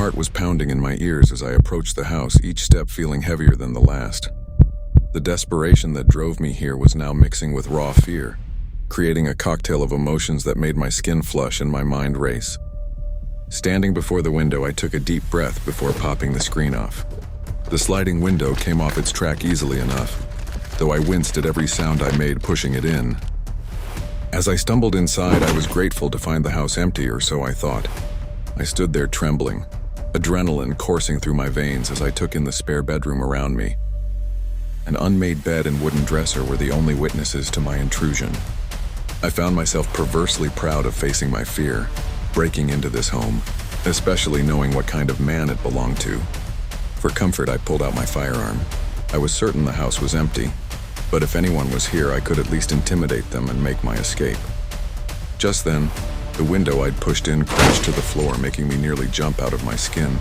heart was pounding in my ears as I approached the house, each step feeling heavier than the last. The desperation that drove me here was now mixing with raw fear, creating a cocktail of emotions that made my skin flush and my mind race. Standing before the window, I took a deep breath before popping the screen off. The sliding window came off its track easily enough, though I winced at every sound I made pushing it in. As I stumbled inside, I was grateful to find the house empty, or so I thought. I stood there trembling, adrenaline coursing through my veins as I took in the spare bedroom around me. An unmade bed and wooden dresser were the only witnesses to my intrusion. I found myself perversely proud of facing my fear, breaking into this home, especially knowing what kind of man it belonged to. For comfort, I pulled out my firearm. I was certain the house was empty, but if anyone was here, I could at least intimidate them and make my escape. Just then, the window I'd pushed in crashed to the floor, making me nearly jump out of my skin.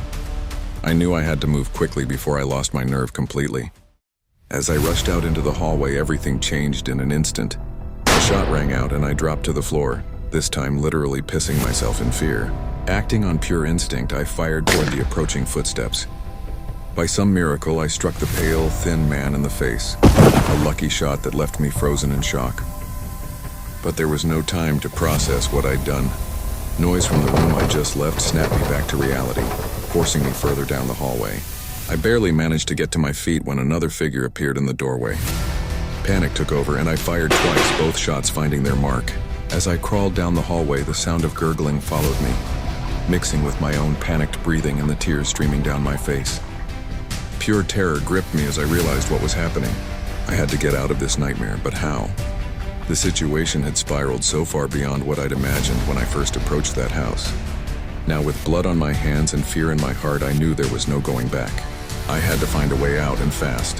I knew I had to move quickly before I lost my nerve completely. As I rushed out into the hallway, everything changed in an instant. A shot rang out and I dropped to the floor, this time literally pissing myself in fear. Acting on pure instinct, I fired toward the approaching footsteps. By some miracle, I struck the pale, thin man in the face, a lucky shot that left me frozen in shock. But there was no time to process what I'd done. Noise from the room I just left snapped me back to reality, forcing me further down the hallway. I barely managed to get to my feet when another figure appeared in the doorway. Panic took over and I fired twice, both shots finding their mark. As I crawled down the hallway, the sound of gurgling followed me, mixing with my own panicked breathing and the tears streaming down my face. Pure terror gripped me as I realized what was happening. I had to get out of this nightmare, but how? The situation had spiraled so far beyond what I'd imagined when I first approached that house. Now, with blood on my hands and fear in my heart, I knew there was no going back. I had to find a way out, and fast.